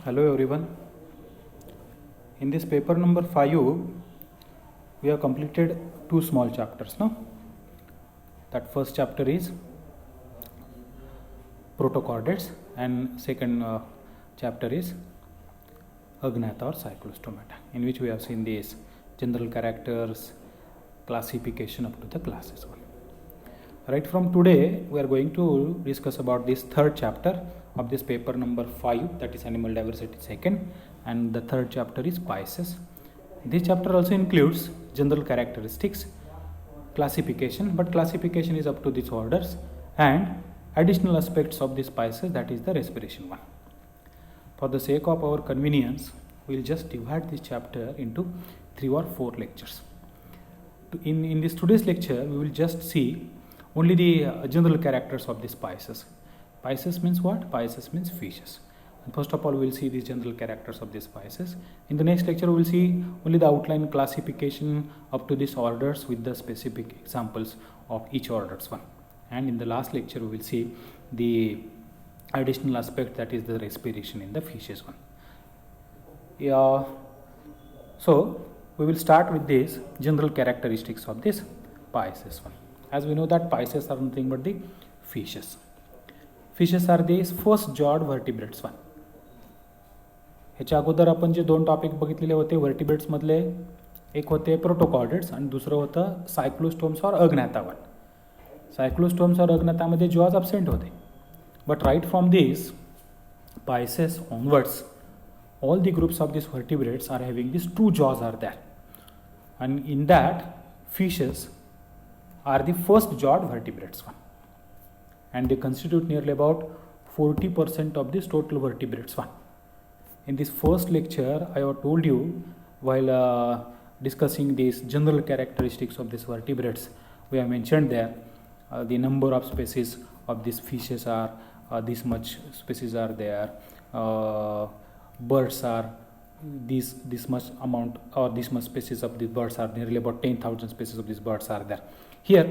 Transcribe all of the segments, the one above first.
Hello everyone. In this paper number 5, we have completed two small chapters. No? That first chapter is protochordates and second chapter is agnatha or cyclostomata, in which we have seen these general characters, classification up to the classes one. Right from today, we are going to discuss about this third chapter of this paper number 5, that is animal diversity second, and the third chapter is species. This chapter also includes general characteristics, classification, but classification is up to these orders, and additional aspects of the species, that is the respiration one. For the sake of our convenience, we will just divide this chapter into 3 or 4 lectures. In this today's lecture, we will just see only the general characters of the species. Species means what? Species means fishes. And first of all, we will see the general characters of the species. In the next lecture, we will see only the outline classification up to these orders with the specific examples of each orders one. And in the last lecture, we will see the additional aspect, that is the respiration in the fishes one. So we will start with these general characteristics of this species one. As we know that species are nothing but the fishes. Fishes are these first jawed vertebrates one. ह्याच्या अगोदर आपण जे दोन topic बघितलेले होते वर्टिब्रेट्समधले, एक होते protochordates आणि दुसरं होतं सायक्लोस्टोम्स और अग्नाथा वन. सायक्लोस्टोम्स और अग्नाथामध्ये जॉज अब्सेंट होते. But right from this spices onwards, all the groups of these vertebrates are having these 2 jaws are there, and in that fishes are the first jawed vertebrates one, and they constitute nearly about 40% of this total vertebrates one. In this first lecture, I have told you while discussing these general characteristics of these vertebrates, we have mentioned there the number of species of these fishes are this much species are there. Birds are this much amount, or this much species of these birds are nearly about 10,000 species of these birds are there. Here,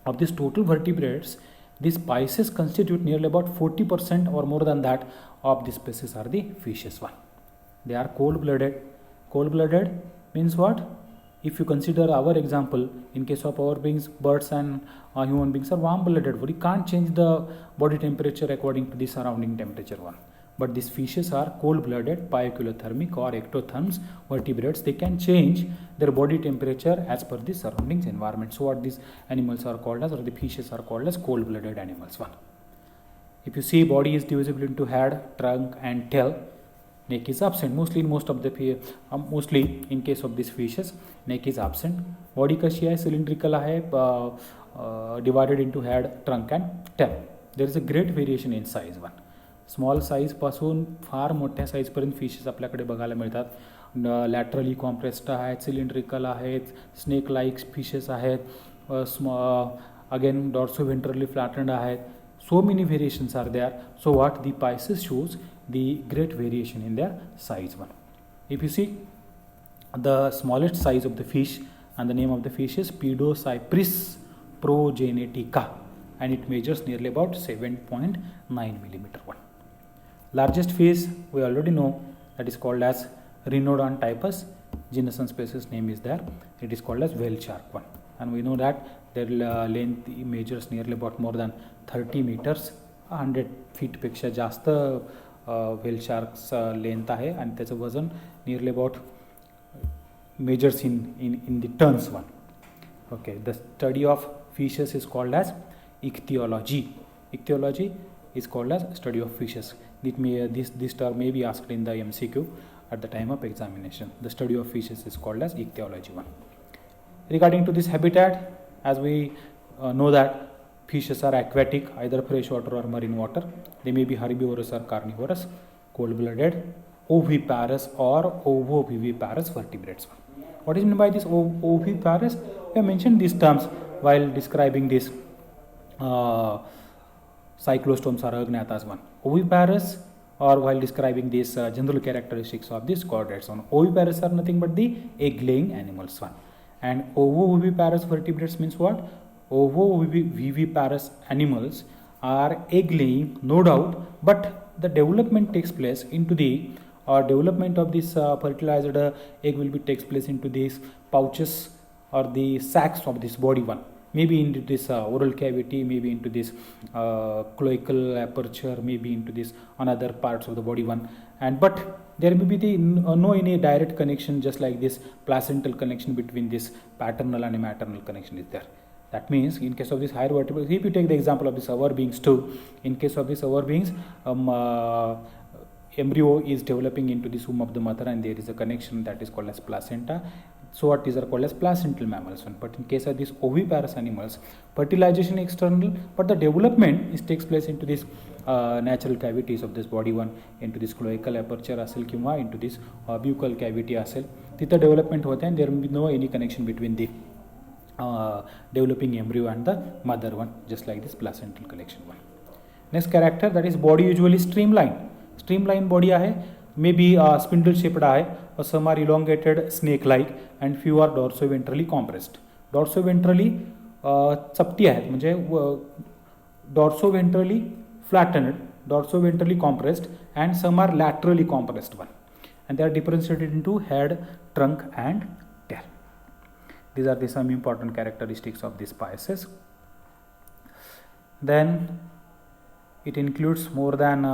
of these total vertebrates, these species constitute nearly about 40% or more than that of the species are the fishes one. They are cold-blooded. Cold-blooded means what? If you consider our example, in case of our beings, birds and human beings are warm-blooded. We can't change the body temperature according to the surrounding temperature one. But these fishes are cold-blooded, pioculothermic or ectotherms vertebrates. They can change their body temperature as per the surroundings environment. So what these animals are called as, or the fishes are called as cold-blooded animals one. If you see, body is divisible into head, trunk and tail. Neck is absent. Mostly in case of these fishes, neck is absent. Body कशी आहे? Cylindrical आहे, divided into head, trunk and tail. There is a great variation in size one. Small साईजपासून फार मोठ्या साईजपर्यंत fishes आपल्याकडे बघायला मिळतात. लॅटरली कॉम्प्रेस्ड आहेत, सिलेंड्रिकल आहेत, स्नेक लाईक फिशेस आहेत, अगेन डॉर्सोव्हेंट्रली फ्लॅटन्ड आहेत. So many variations are there. So what the species shows the great variation in their size one. If you see the smallest size of the fish and the name of the fish is Pedocypris progenetica, and it measures nearly about 7.9 millimeter one. Largest fish we already know, that is called as Rhinodon typus. Genus and species name is there. It is called as whale shark one, and we know that their length measures nearly about more than 30 meters. 100 feet पेक्षा जास्त whale sharks length आहे, आणि त्याचं वजन nearly about measures in the tons one. Okay, the study of fishes is called as ichthyology. Ichthyology is called as study of fishes. This term may be asked in the MCQ at the time of examination. The study of fishes is called as ichthyology one. Regarding to this habitat, as we know that fishes are aquatic, either freshwater or marine water. They may be herbivorous or carnivorous, cold-blooded, oviparous or ovoviviparous vertebrates. What is meant by this oviparous? We have mentioned these terms while describing this cyclostomes or agnathas one. Oviparous, or while describing these general characteristics of these chordates one. Oviparous are nothing but the egg-laying animals one. And ovoviviparous vertebrates means what? Ovoviviparous animals are egg-laying, no doubt, but the development takes place into the development of this fertilized egg will be takes place into these pouches or the sacs of this body one, maybe into this oral cavity, maybe into this cloacal aperture, maybe into this another parts of the body one, and but there may be the no any direct connection, just like this placental connection between this paternal and maternal connection is there. That means in case of this higher vertebrates, if you take the example of this our beings too, in case of this our beings, embryo is developing into the womb of the mother and there is a connection that is called as placenta. So what these are called as placental mammals. But in case of these oviparous animals, fertilization external, but the development is takes place into this natural cavities of this body one, into this cloacal aperture असेल किंवा into this buccal cavity असेल, तिथं development होते हैं. There will be no any connection between the developing embryo and the mother one, just like this placental connection one. Next character, that is body usually streamline body आहे, maybe spindle shaped आहे, or some are elongated snake like and few are dorsoventrally compressed. Dorsoventrally चपटी आहेत, म्हणजे dorsoventrally flattened, dorsoventrally compressed, and some are laterally compressed one, and they are differentiated into head, trunk and tail. These are the some important characteristics of this pieces. Then it includes more than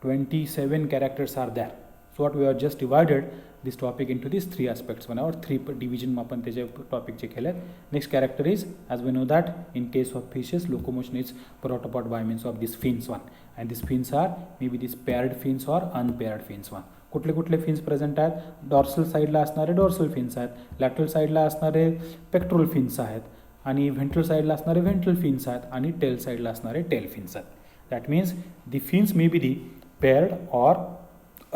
27 characters are there. So what we have just divided this topic into these three aspects, one or three division आपण त्याचे topic जे केले. Next character is, as we know that in case of fishes, locomotion is brought about by means of these fins one, and these fins are maybe these paired fins or unpaired fins one. कुठले कुठले fins present आहेत, dorsal साईडला असणारे dorsal fins आहेत, lateral साईडला असणारे पेक्ट्रोल fins आहेत, आणि व्हेंट्रल साईडला असणारे व्हेंट्रल फिन्स आहेत, आणि टेल साईडला असणारे टेल फिन्स आहेत. That means the fins may be the paired or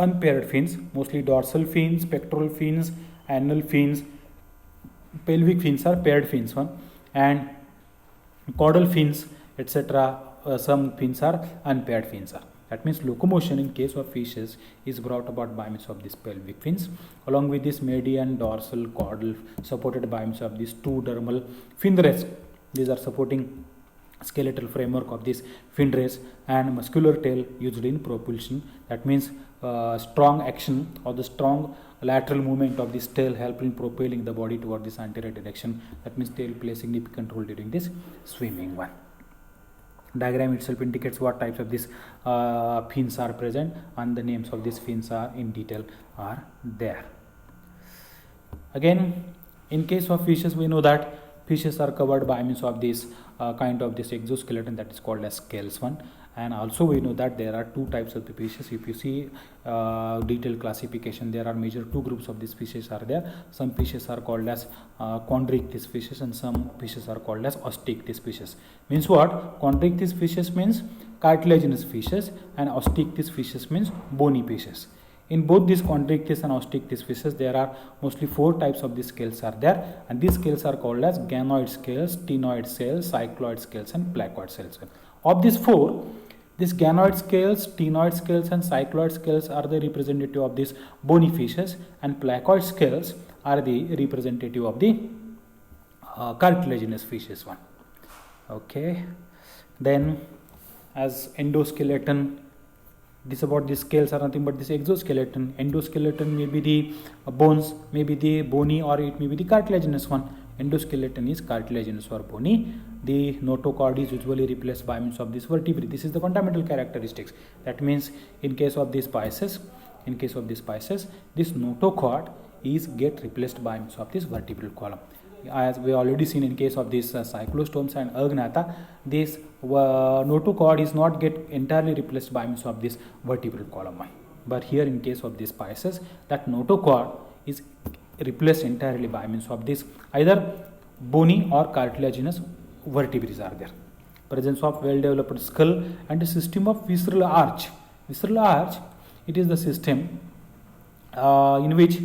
unpaired fins, mostly dorsal fins, pectoral fins, anal fins, pelvic fins are paired fins one, and caudal fins etc. Some fins are unpaired fins are. That means locomotion in case of fishes is brought about by means of these pelvic fins, along with this median, dorsal, caudal, supported by means of these two dermal fin rays. These are supporting skeletal framework of this fin rays, and muscular tail used in propulsion. That means strong action or the strong lateral movement of this tail help in propelling the body toward this anterior direction. That means tail plays significant role during this swimming one. Diagram itself indicates what types of these fins are present, and the names of these fins are in detail are there. Again, in case of fishes, we know that fishes are covered by means of this kind of this exoskeleton that is called as scales one, and also we know that there are two types of the fishes. If you see detailed classification, there are major two groups of these fishes are there. Some fishes are called as chondrichthyes fishes, and some fishes are called as osteichthyes fishes. Means what? Chondrichthyes fishes means cartilaginous fishes, and osteichthyes fishes means bony fishes. In both these chondrichthyes and osteichthyes fishes, there are mostly four types of these scales are there, and these scales are called as ganoid scales, ctenoid scales, cycloid scales, and placoid scales. Of these four, these ganoid scales, ctenoid scales, and cycloid scales are the representative of these bony fishes, and placoid scales are the representative of the cartilaginous fishes one. Okay, then as endoskeleton, this about the scales are nothing but this exoskeleton. Endoskeleton may be the bones, may be the bony, or it may be the cartilaginous one. Endoskeleton is cartilaginous or bony. The notochord is usually replaced by means of this vertebrae. This is the fundamental characteristics. That means in case of these pieces, this notochord is get replaced by means of this vertebral column. As we already seen in case of these cyclostomes and agnatha, this notochord is not get entirely replaced by means of this vertebral column. But here in case of these pieces, that notochord is replaced entirely by means of this either bony or cartilaginous vertebrae are there. Presence of well-developed skull and a system of visceral arch. Visceral arch, it is the system in which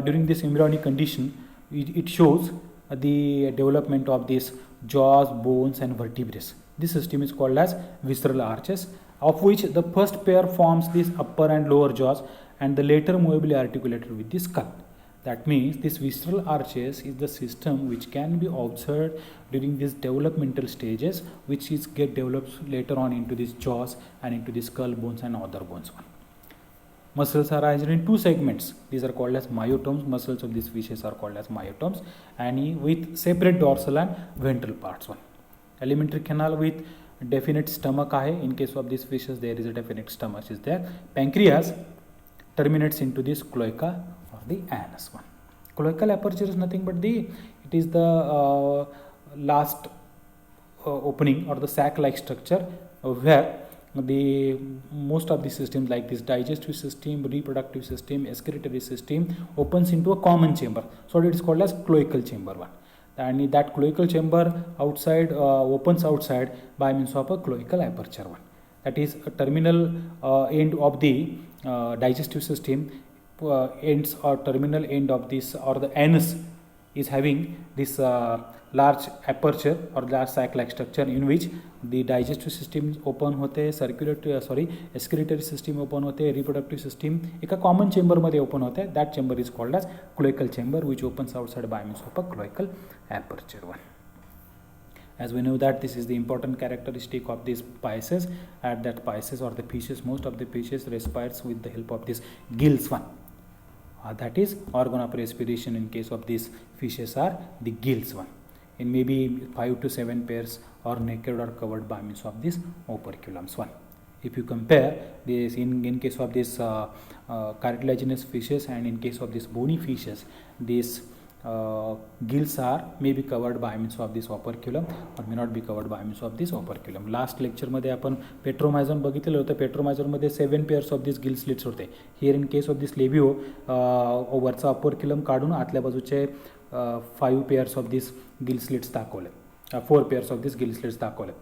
during this embryonic condition, it shows the development of these jaws, bones, and vertebrae. This system is called as visceral arches, of which the first pair forms these upper and lower jaws, and the later movably articulated with the skull. That means this visceral arches is the system which can be observed during these developmental stages, which is get developed later on into these jaws and into the skull bones and other bones. Muscles are arranged in two segments. These are called as myotomes. Muscles of these fishes are called as myotomes, and with separate dorsal and ventral parts. Alimentary canal with definite stomach. In case of these fishes, there is a definite stomach is there. Pancreas terminates into this cloaca or the anus. Cloacal aperture is nothing but it is the last opening or the sac-like structure where the most of the systems like this digestive system, reproductive system, excretory system opens into a common chamber. So it is called as cloacal chamber one. And that cloacal chamber outside opens outside by means of a cloacal aperture one. That is a terminal end of the digestive system ends or terminal end of this or the anus is having this large aperture or large sac-like structure in which the digestive system open होते, circulatory excretory system open होते, reproductive system एक common chamber मध्ये open होते. That chamber is called as cloacal chamber, which opens outside by means of a cloacal aperture one. As we know that this is the important characteristic of these pisces. At that pisces or the fishes, most of the fishes respires with the help of this gills one. That is organ of respiration in case of these fishes are the gills one. In maybe 5 to 7 pairs or naked or covered by means of this operculums one. If you compare this in case of this cartilaginous fishes and in case of this bony fishes, these gills are may be covered by means of this operculum or may not be covered by means of this operculum. Last lecture मध्ये आपण पेट्रोमायझोन बघितलं होतं. पेट्रोमायझोन मध्ये 7 pairs of these gill slits होते. Here in case of this लेबिओ वरचा operculum काढून आतल्या बाजूचे 5 pairs of these gill slits दाखवले. 4 pairs of these gill slits दाखवले.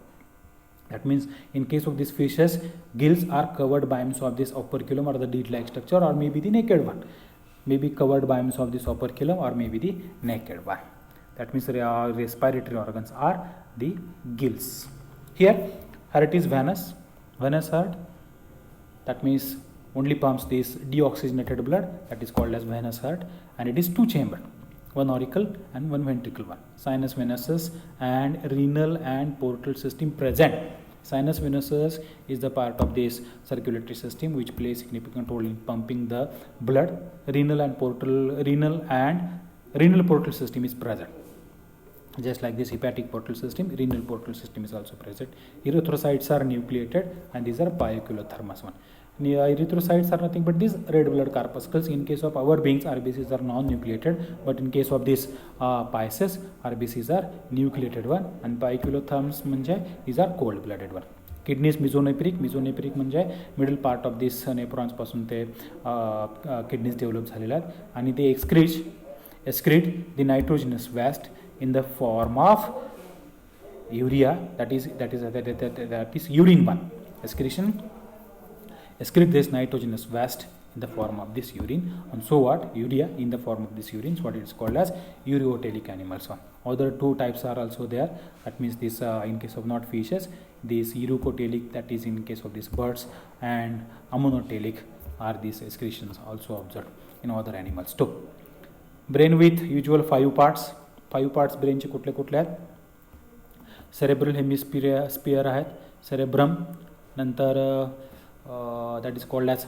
That means in case of these fishes, gills are covered by means of this operculum or the deed-like structure, or maybe the naked one. May be covered by means of this operculum or maybe the naked one. That means respiratory organs are the gills. Here heart is venous heart. That means only pumps this deoxygenated blood. That is called as venous heart, and it is two chambered, one auricle and one ventricle one. Sinus venosus and renal and portal system present. Sinus venosus is the part of this circulatory system which plays significant role in pumping the blood. Renal portal system is present. Just like this hepatic portal system, renal portal system is also present. Erythrocytes are nucleated, and these are pioculothermus one. Erythrocytes are nothing but these red blood corpuscles. In case of our beings, RBCs are non-nucleated, but in case of this pisces, RBCs are nucleated one, and pioculotherms म्हणजे these are cold blooded one. Kidneys mesonephric म्हणजे middle part of this nephrons पासून ते kidneys develop झालेले आहेत, आणि ते excrete the nitrogenous waste in the form of urea. That is urine one. Excrete this nitrogenous waste in the form of this urine, and so what urea in the form of this urine is what it is called as ureotelic animals one. Other two types are also there. That means this in case of not fishes, this urocotelic, that is in case of these birds, and ammonotelic are these excretions also observed in other animals too. Brain with usual 5 parts. 5 parts brain चे कुठले कुठले आहेत? Cerebral hemisphere आहेत, cerebrum, नंतर that is called as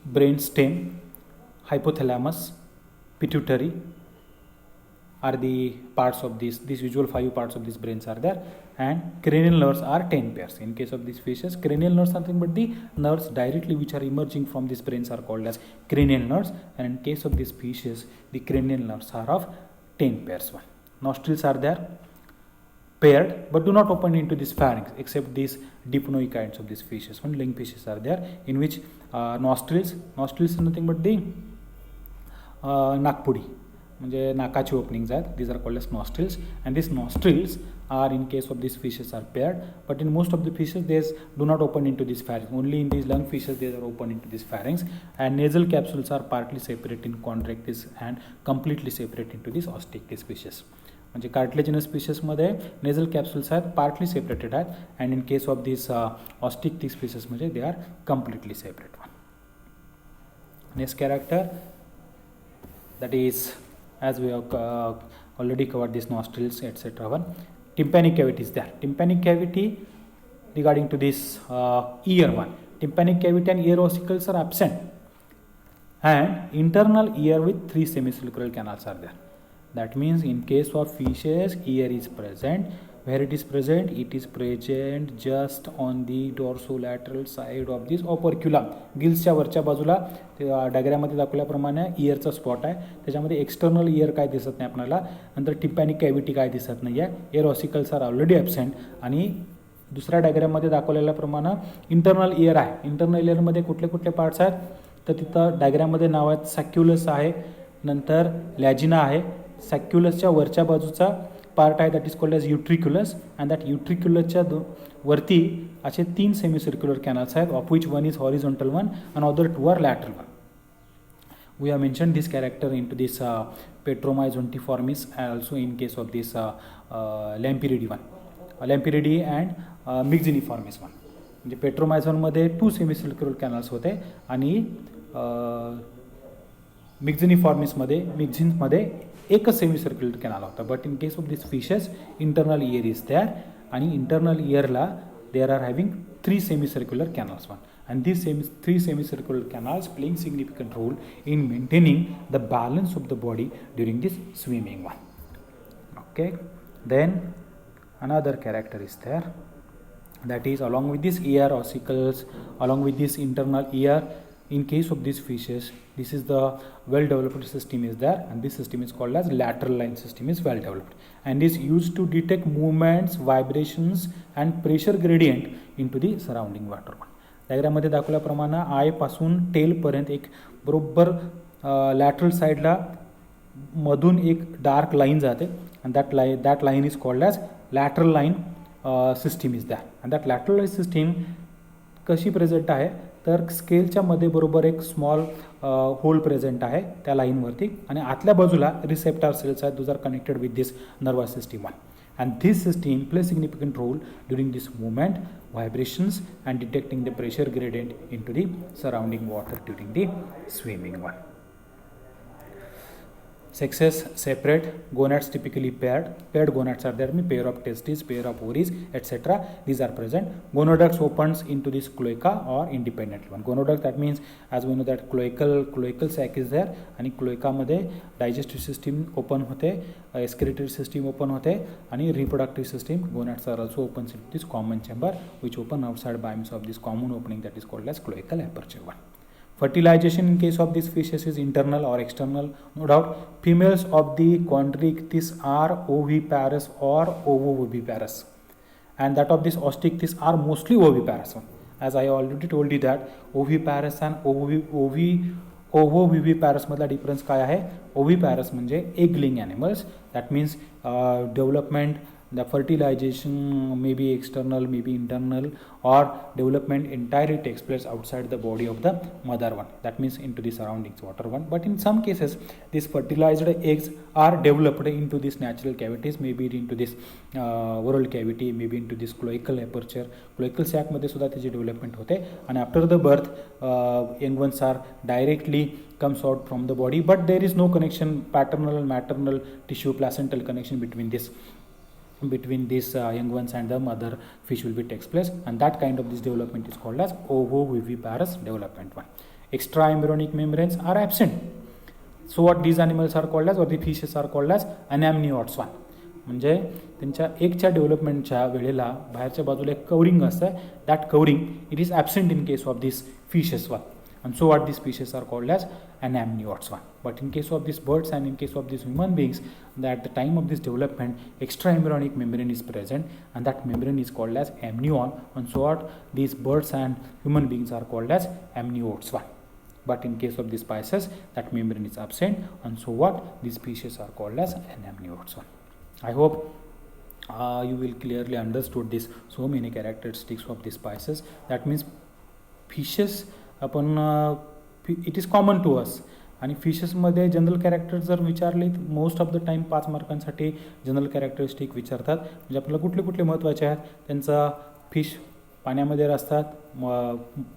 brain stem, hypothalamus, pituitary are the parts of these usual 5 parts of these brains are there, and cranial nerves are 10 pairs. In case of these fishes, cranial nerves are nothing but the nerves directly which are emerging from these brains are called as cranial nerves, and in case of these fishes, the cranial nerves are of 10 pairs one. Nostrils are there, paired, but do not open into this pharynx except these dipnoid kinds of these fishes. One lung fishes are there in which nostrils is nothing but the नाकपुडी म्हणजे नाकाची openings आहेत. These are called as nostrils, and these nostrils are in case of these fishes are paired, but in most of the fishes they do not open into this pharynx. Only in these lung fishes they are open into this pharynx, and nasal capsules are partly separate in chondrichthyes and completely separate into these osteichthyes fishes. म्हणजे cartilaginous स्पीशीसमध्ये nasal capsules आहेत, partly separated आहेत, and in case of this ostic species म्हणजे they are completely separate one. Next character that is, as we have already covered this nostrils, etc. One tympanic cavity is there. Tympanic cavity, regarding to this ear one, tympanic cavity and ear ossicles are absent, and internal ear with 3 semicircular canals are there. That means in case of fishes, ear is present. Where it is present? It is present just on the dorsolateral side of this operculum. गिल्सच्या वरच्या बाजूला डायग्राममध्ये दाखवल्याप्रमाणे इयरचा spot आहे, त्याच्यामध्ये external year काय दिसत नाही आपल्याला, नंतर टिम्पॅनिक कॅव्हिटी काय दिसत नाही आहे, ear ossicles are already absent, आणि दुसऱ्या डायग्राममध्ये दाखवलेल्याप्रमाणे इंटरनल इयर आहे. इंटरनल इयरमध्ये कुठले कुठले पार्ट्स आहेत तर तिथं डायग्राममध्ये नाव आहेत, सॅक्युलस आहे, नंतर लॅजिना आहे. सॅक्युलसच्या वरच्या बाजूचा पार्ट आहे that is called as utriculus, and that युट्रिक्युलसच्या वरती असे 3 सेमीसर्क्युलर कॅनल्स आहेत, of which one is horizontal one and other 2 are lateral one. We have mentioned this character into this Petromyzontiformis, also in case of this Lampyridae one, Lampyridae and Myxiniformis one. म्हणजे पेट्रोमायझॉनमध्ये 2 semicircular canals होते आणि मिक्झिनिफॉर्मिसमध्ये एकच semicircular canal होता. But in case of this fishes internal ear is there, आणि internal इयरला there are having 3 semicircular canals one, and these 3 semicircular canals playing significant role in maintaining the balance of the body during this swimming one. Okay, then another character is there, that is along with this ear ossicles, along with this internal ear, in case of these fishes, this is the well developed system is there, and this system is called as lateral line system is well developed and is used to detect movements, vibrations and pressure gradient into the surrounding water. डायग्राममध्ये दाखवल्याप्रमाणे आय पासून टेलपर्यंत एक बरोबर lateral साईडला मधून एक dark line जाते, and that line is called as lateral line system is there, and that lateral line system कशी present आहे तर स्केलच्या मध्ये बरोबर एक स्मॉल होल प्रेझेंट आहे त्या लाईनवरती, आणि आतल्या बाजूला रिसेप्टर सेल्स आहेत, those are connected with this nervous system one, and this system plays significant role during this movement, vibrations and detecting the pressure gradient into the surrounding water during the swimming one. Sexes separate, gonads typically paired. Paired gonads are there, mean pair of testes, pair of ovaries, etc. These are present. Gonoducts opens into this cloaca or independent one. Gonoduct, that means as we know that cloacal sac is there, आणि cloaca मध्ये digestive system open होते, excretory system open होते, आणि reproductive system gonads are also opens into this common chamber which open outside by means of this common opening that is called as cloacal aperture one. Fertilization in case of these fishes is internal or external, no doubt. Females of the chondrichthyes are oviparous or ovoviviparous, and that of this osteichthyes are mostly oviparous. As I already told you that oviparous and ovoviviparous मधला difference काय आहे? ओव्हिपॅरस म्हणजे egg-laying animals, that means development, the fertilization may be external, may be internal, or development entirely takes place outside the body of the mother one, that means into the surroundings water one. But in some cases these fertilized eggs are developed into these natural cavities, maybe into this oral cavity, maybe into this cloacal aperture, cloacal sac मध्ये सुद्धा त्याची development होते, and after the birth young ones are directly comes out from the body, but there is no connection, paternal and maternal tissue placental connection between these young ones and the mother fish will be takes place, and that kind of this development is called as ovoviviparous development one. Extra embryonic membranes are absent, so what these animals are called as, or the fishes are called as anamniotes one. म्हणजे त्यांच्या एगच्या डेव्हलपमेंटच्या वेळेला बाहेरच्या बाजूला एक covering असतं, that covering it is absent in case of this fishes one, and so what these species are called as anamniotes one. But in case of these birds and in case of these human beings, that the time of this development extra embryonic membrane is present, and that membrane is called as amnion, and so what these birds and human beings are called as amniotes one. But in case of these species, that membrane is absent, and so what these species are called as anamniotes one. I hope you will clearly understood this so many characteristics of these species. That means fishes आपण it is common to us, आणि फिशेसमध्ये general character जर विचारले most of the time 5 मार्कांसाठी general characteristic विचारतात, म्हणजे आपल्याला कुठले कुठले महत्त्वाचे आहेत त्यांचा फिश पाण्यामध्ये असतात,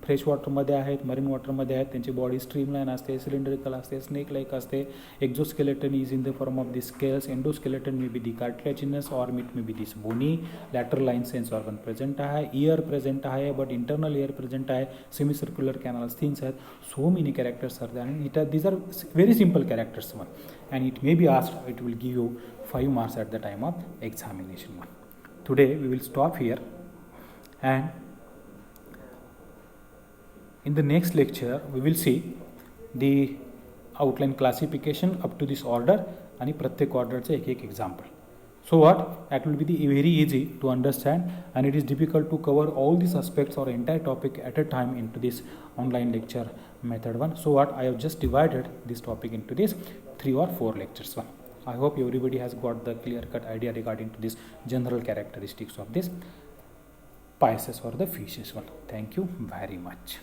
फ्रेश वॉटरमध्ये आहेत, मरीन वॉटरमध्ये आहेत. त्यांची बॉडी स्ट्रीमलाईन असते, सिलेंड्रिकल असते, स्नेक लाईक असते. Exoskeleton is in the form of the scales. Endoskeleton may be the cartilaginous और it may be this bony. Lateral line sense organ present आहे, इयर प्रेझेंट आहे, but internal ear present आहे, semicircular canals thins आहेत. So many characters are there, and these are very simple characters one, and it may be asked, it will give you 5 marks at the time of examination one. Today we will stop here, and in the next lecture we will see the outline classification up to this order आणि प्रत्येक ऑर्डरचे एक example. So what? That will be very easy to understand, and it is difficult to cover all these aspects or entire topic at a time into this online lecture method one. So what? I have just divided this topic into this 3 or 4 lectures one. I hope everybody has got the clear-cut idea regarding to this general characteristics of this pisces or the fishes one. Thank you very much.